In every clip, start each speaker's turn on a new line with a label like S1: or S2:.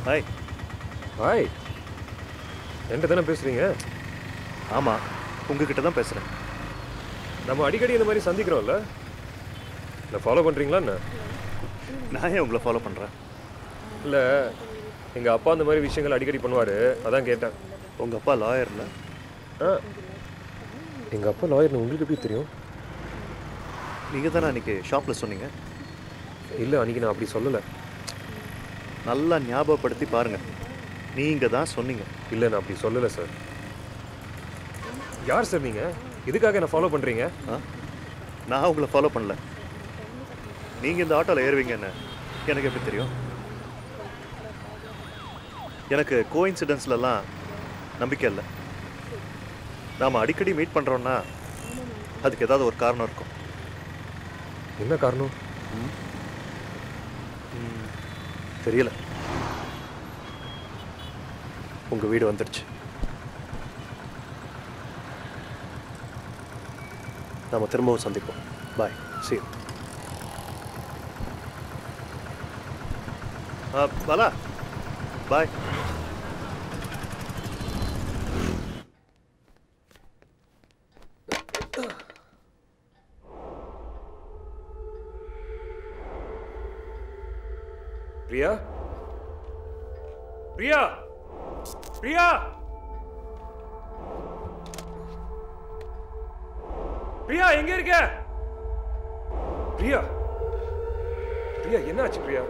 S1: Hi.
S2: Hi. என்கிட்ட தானே பேசுகிறீங்க?
S1: ஆமாம், உங்ககிட்ட தான் பேசுகிறேன்.
S2: நம்ம அடிக்கடி இந்த மாதிரி சந்திக்கிறோம்ல, இல்லை ஃபாலோ பண்ணுறீங்களா என்ன?
S1: நான் ஏன் உங்களை ஃபாலோ பண்ணுறேன்?
S2: இல்லை, எங்கள் அப்பா அந்த மாதிரி விஷயங்கள் அடிக்கடி பண்ணுவார், அதான் கேட்டேன்.
S1: உங்கள் அப்பா லாயர்ல?
S2: ஆ, எங்கள் அப்பா லாயர்னு உங்களுக்கு எப்படி தெரியும்?
S1: நீங்கள் தானே அன்றைக்கி ஷாப்பில் சொன்னீங்க.
S2: இல்லை, அன்றைக்கி நான் அப்படி சொல்லலை.
S1: நல்லா ஞாபகப்படுத்தி பாருங்கள், நீங்கள் தான் சொன்னீங்க.
S2: இல்லை, நான் அப்படி சொல்லலை சார். யார் சார் நீங்கள்? எதுக்காக என்ன ஃபாலோ பண்ணுறீங்க?
S1: நான் உங்களை ஃபாலோ பண்ணல. நீங்கள் இந்த ஆட்டோவில் ஏறுவீங்கன்னு எனக்கு எப்படி தெரியும்? எனக்கு கோஇன்சிடென்ஸ்லலாம் நம்பிக்கை இல்லை. நாம் அடிக்கடி மீட் பண்ணுறோன்னா அதுக்கு ஏதாவது ஒரு காரணம் இருக்கும்.
S2: என்ன காரணம்?
S1: தெரியல. உங்கள் வீடு வந்துடுச்சு. நாம் திரும்பவும் சந்திப்போம். பாய். See you. பாலா, பாய்.
S2: பிரியா, பிரியா, பிரியா, பிரியா, எங்க இருக்க? பிரியா, பிரியா, என்ன ஆச்சு பிரியா?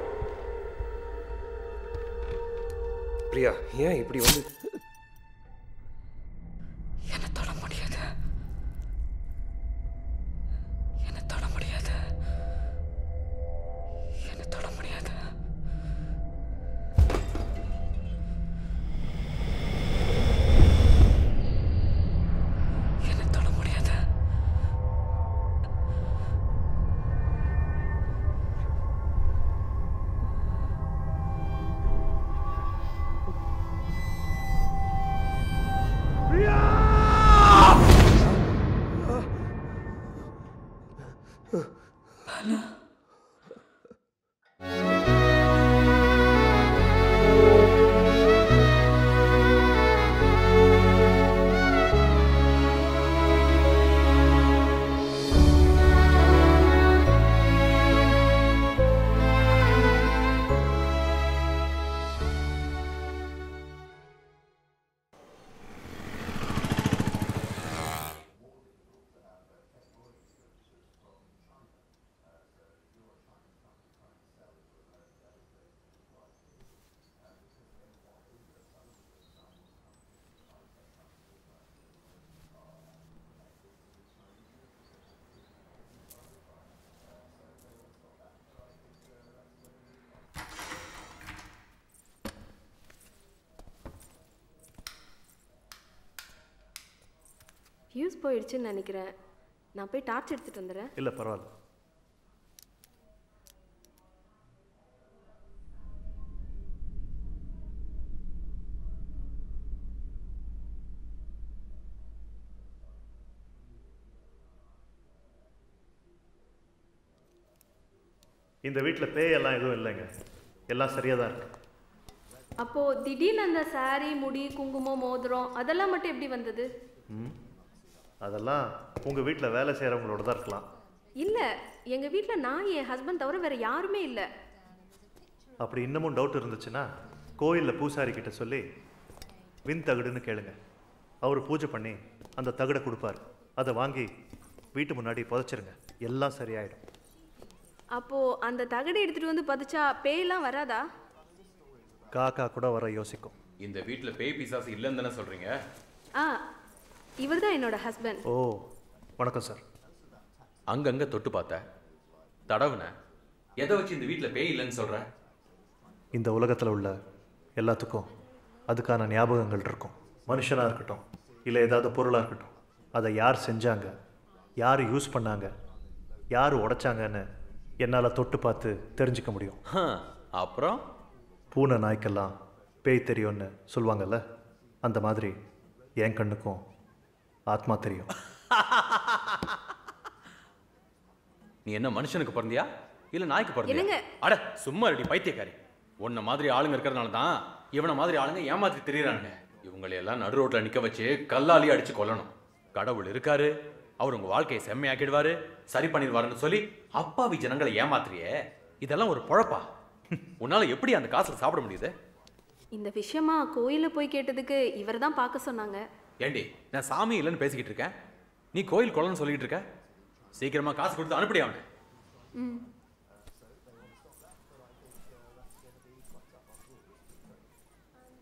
S2: பிரியா, ஏன் இப்படி வந்து?
S3: என்ன தொட முடியாது, என்ன தொட முடியாது, என்ன தொட முடியாது.
S4: ஃபியூஸ் போயிடுச்சுன்னு நினைக்கிறேன். நான் போய் டார்ச் எடுத்துகிட்டு வந்துடுறேன்.
S1: இல்லை, பரவாயில்ல. இந்த வீட்டில் பேயெல்லாம் எதுவும் இல்லைங்க, எல்லாம் சரியாக தான் இருக்கு.
S4: அப்போது திடீர்னு அந்த சாரி, முடி, குங்குமம், மோதிரம் அதெல்லாம் மட்டும் எப்படி வந்தது?
S1: அதெல்லாம் உங்கள் வீட்டில் வேலை செய்கிறவங்களோட தான் இருக்கலாம்.
S4: இல்லை, எங்கள் வீட்டில் நான் என் ஹஸ்பண்ட் தவிர வேறு யாருமே இல்லை.
S1: அப்படி இன்னமும் டவுட் இருந்துச்சுன்னா கோயிலில் பூசாரி கிட்ட சொல்லி வின் தகடுன்னு கேளுங்க. அவர் பூஜை பண்ணி அந்த தகடை கொடுப்பார். அதை வாங்கி வீட்டு முன்னாடி புதைச்சிருங்க, எல்லாம் சரியாயிடும்.
S4: அப்போது அந்த தகடை எடுத்துகிட்டு வந்து பதிச்சா பேயெல்லாம் வராதா?
S1: காக்கா கூட வர யோசிக்கும்.
S5: இந்த வீட்டில் பேய் பிசாசு இல்லைன்னு தானே சொல்கிறீங்க?
S4: இவர் தான் என்னோட ஹஸ்பண்ட்.
S1: ஓ, வணக்கம் சார்.
S5: அங்கங்கே தொட்டு பார்த்தேன், தடவுன, எதை வச்சு இந்த வீட்டில் பேய் இல்லைன்னு சொல்கிறேன்?
S1: இந்த உலகத்தில் உள்ள எல்லாத்துக்கும் அதுக்கான ஞாபகங்கள் இருக்கும். மனுஷனாக இருக்கட்டும், இல்லை ஏதாவது பொருளாக இருக்கட்டும், அதை யார் செஞ்சாங்க, யார் யூஸ் பண்ணாங்க, யார் உடைச்சாங்கன்னு என்னால் தொட்டு பார்த்து தெரிஞ்சுக்க முடியும்.
S5: அப்புறம்
S1: பூனை நாய்க்கெல்லாம் பேய் தெரியும்னு சொல்லுவாங்கல்ல, அந்த மாதிரி என் கண்ணுக்கும் ஆத்மா தெரியும்.
S5: நீ என்ன மனுஷனுக்கு பிறந்தியா இல்லை நாய்க்கு பிறந்தியா?
S4: என்னங்க?
S5: அட சும்மா ரெடி பைத்தியக்காரி. உன்ன மாதிரி ஆளுங்க இருக்கிறதுனால தான் இவனை மாதிரி ஆளுங்க ஏமாத்தி திரியிறானுங்க. இவங்களை எல்லாம் நடு ரோட்ல நிக்க வச்சு கல்லாலி அடிச்சு கொல்லணும். கடவுள் இருக்காரு, அவர் உங்க வாழ்க்கையை செம்மையாக்கிடுவாரு, சரி பண்ணிடுவாருன்னு சொல்லி அப்பாவி ஜனங்களை ஏமாத்துறியே, இதெல்லாம் ஒரு பொழப்பா? உன்னால எப்படி அந்த காசுல சாப்பிட முடியுது?
S4: இந்த விஷயமா கோயிலில் போய் கேட்டதுக்கு இவர் தான் பார்க்க சொன்னாங்க.
S5: ஏண்டி, நான் சாமி இல்லைன்னு பேசிக்கிட்டு இருக்கேன், நீ கோயில் கொள்ளன்னு சொல்லிட்டு இருக்க. சீக்கிரமா காசு கொடுத்து அனுப்பிடி அவனை.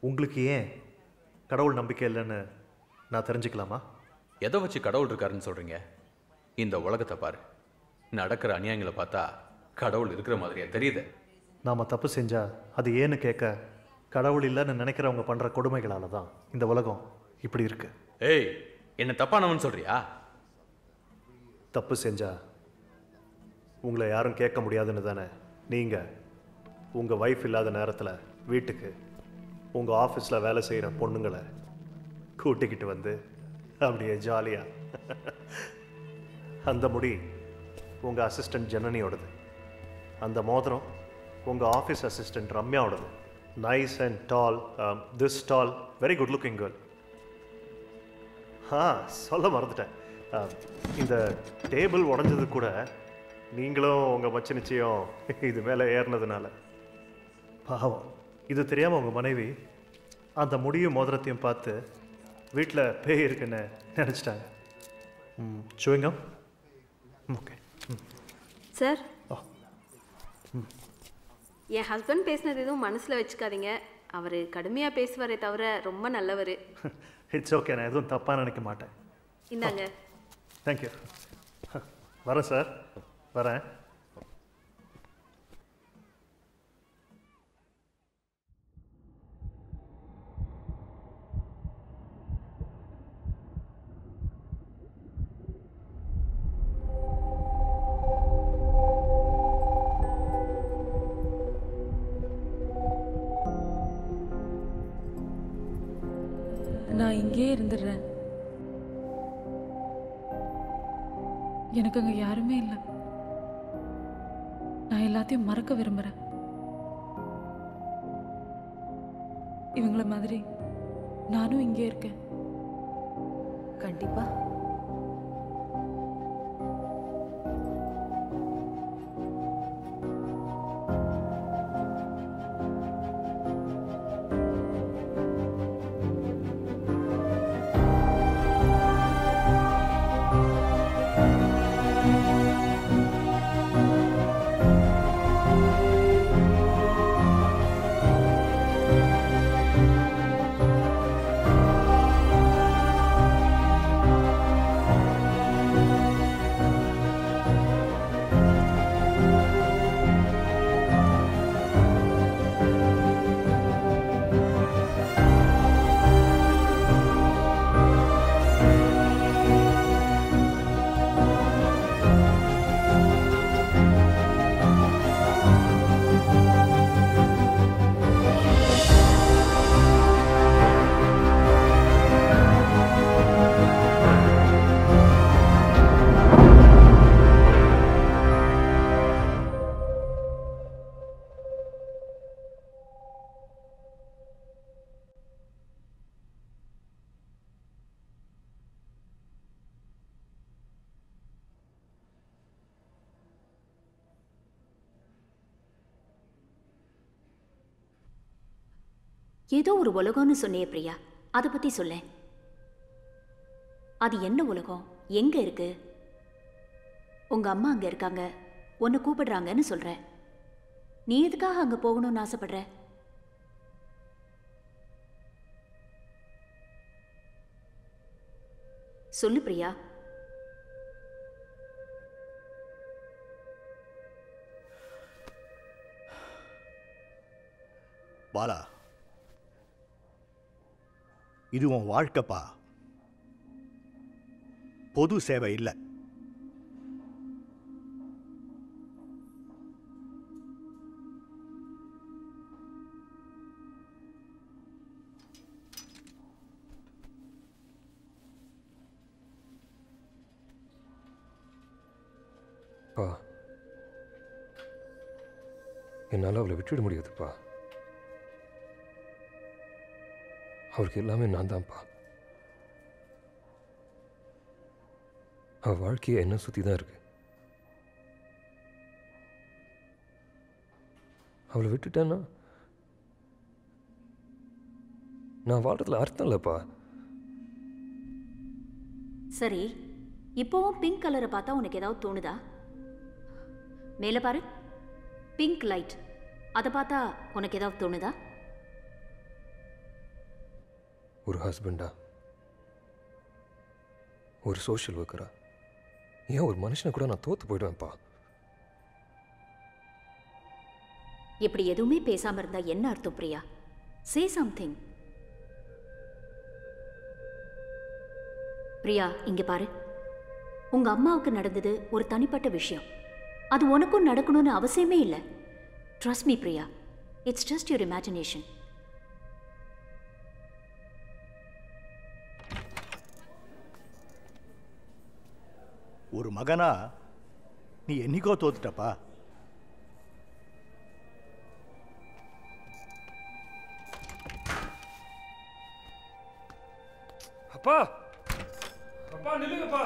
S1: உங்களுக்கு ஏன் கடவுள் நம்பிக்கை இல்லைன்னு நான் தெரிஞ்சுக்கலாமா?
S5: எதை வச்சு கடவுள் இருக்காருன்னு சொல்றீங்க? இந்த உலகத்தை பாரு, நடக்கிற அநியாயங்களை பார்த்தா கடவுள் இருக்கிற மாதிரியா தெரியுது.
S1: நாம் தப்பு செஞ்சா அது ஏன்னு கேட்க கடவுள் இல்லைன்னு நினைக்கிறவங்க பண்ணுற கொடுமைகளால தான் இந்த உலகம் இப்படி இருக்கு.
S5: ஏய், என்ன தப்பானவன் சொல்றியா?
S1: தப்பு செஞ்சா உங்களை யாரும் கேட்க முடியாதுன்னு தானே நீங்கள் உங்கள் ஒய்ஃப் இல்லாத நேரத்தில் வீட்டுக்கு உங்கள் ஆஃபீஸில் வேலை செய்கிற பொண்ணுங்களை கூட்டிக்கிட்டு வந்து அப்படியே ஜாலியாக அந்த முடி உங்கள் அசிஸ்டண்ட் ஜனனியோடது, அந்த மோதிரம் உங்கள் ஆஃபீஸ் அசிஸ்டண்ட் ரம்யாவோடது. Nice and tall, this tall, very good looking girl. சொல்ல மறந்துட்டேன், இந்த டேபிள் உடஞ்சது கூட நீங்களும் உங்கள் மச்ச நிச்சயம் இது மேலே ஏறினதுனால. பாவம், இது தெரியாமல் உங்கள் மனைவி அந்த முடியும் மோதிரத்தையும் பார்த்து வீட்டில் பேய் இருக்குன்னு நினச்சிட்டாங்க. சுவிங்கம் ஓகே
S4: சார், என் ஹஸ்பண்ட் பேசினது எதுவும் மனசில் வச்சுக்காதீங்க. அவர் கடுமையாக பேசுவாரே தவிர ரொம்ப நல்லவர்.
S1: இட்ஸ் ஓகே, நான் எதுவும் தப்பாக நினைக்க மாட்டேன்.
S4: இந்தாங்க.
S1: தேங்க்யூ. வரேன் சார், வரேன்.
S3: நான் இங்கே இருந்துடுறேன். எனக்கு அங்க யாருமே இல்லை. நான் எல்லாத்தையும் மறக்க விரும்புறேன். இவங்கள மாதிரி நானும் இங்கே இருக்கேன்.
S6: கண்டிப்பா.
S7: ஏதோ ஒரு உலகம்னு சொன்னியே பிரியா, அதை பற்றி சொல்ல. அது என்ன உலகம், எங்கே இருக்கு? உங்கள் அம்மா அங்கே இருக்காங்க, உன்னை கூப்பிடுறாங்கன்னு சொல்கிற. நீ எதுக்காக அங்கே போகணும்னு ஆசைப்படுற? சொல்லு பிரியா.
S8: பாலா, இது உன் வாழ்க்கைப்பா, பொது சேவை இல்லை.
S2: என்னால் அவளை விட்டுவிட முடியாதுப்பா. அவருக்கு எல்லாமே நான் தான்ப்பா. அவள் வாழ்க்கையை என்ன சுற்றி தான் இருக்கு. அவளை விட்டுட்டேன்னா நான் வாழ்றதுல அர்த்தம் இல்லைப்பா.
S7: சரி, இப்போவும் பிங்க் கலரை பார்த்தா உனக்கு ஏதாவது தோணுதா? மேலே பாரு, பிங்க் லைட். அதை பார்த்தா உனக்கு ஏதாவது தோணுதா?
S2: ஒரு ஹஸ்பண்டா, ஒரு சோஷியல் ஒர்க்கரா, ஏன் ஒரு மனுஷனை கூட நான் தோத்து போயிடுவேன்ப்பா.
S7: இப்படி எதுவுமே பேசாம இருந்தா என்ன அர்த்தம் பிரியா? Say something. பிரியா, இங்க பாரு, உங்க அம்மாவுக்கு நடந்தது ஒரு தனிப்பட்ட விஷயம். அது உனக்கும் நடக்கணும்னு அவசியமே இல்லை. Trust me Priya, it's just your imagination.
S8: ஒரு மகனா நீ என்னைக்கோ தோத்துட்டப்பா.
S2: அப்பா, அப்பா நில்லுங்கப்பா.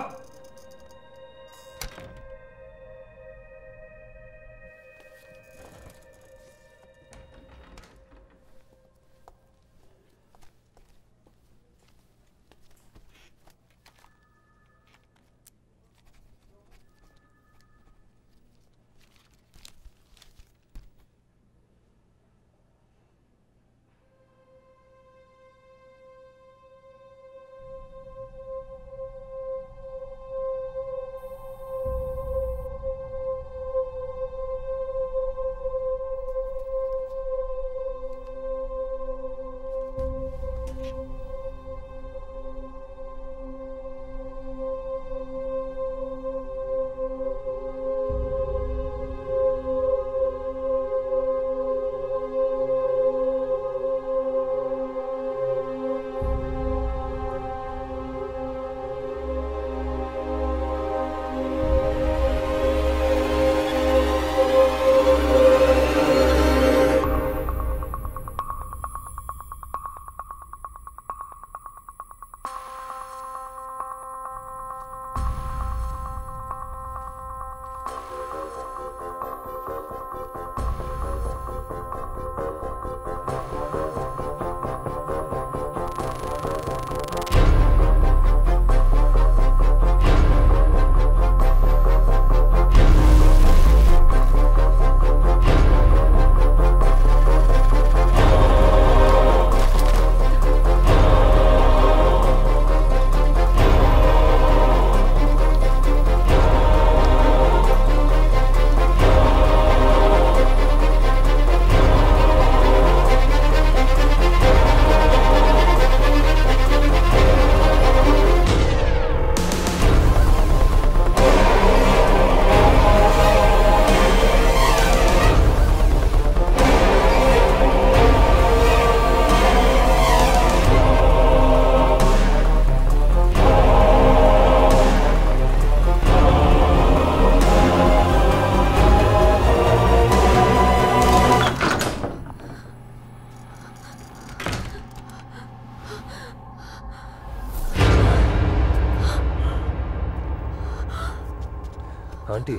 S2: ஆண்டி,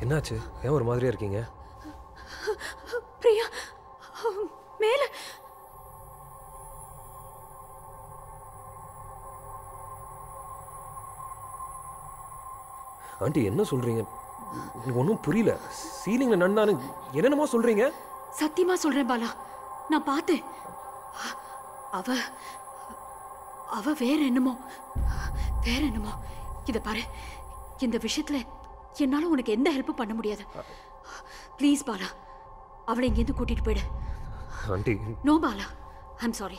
S2: என்னாச்சு? ஏன் ஒரு மாதிரியா இருக்கீங்க?
S7: பிரியா, மேல
S2: ஆண்டி என்ன சொல்றீங்க? எனக்கு ஒன்றும் புரியல. சீலிங்ல நன்னானு என்னென்னமோ சொல்றீங்க.
S7: சத்தியமா சொல்றேன் பாலா, நான் பார்த்தேன். அவ அவ வேற என்னமோ. இத பாரு, இந்த விஷயத்துல என்னால உனக்கு எந்த ஹெல்ப்பும் பண்ண முடியாது. ப்ளீஸ் பாலா, அவளை இங்கேருந்து கூட்டிட்டு போயிடு.
S2: Aunty.
S7: No Bala, I'm sorry.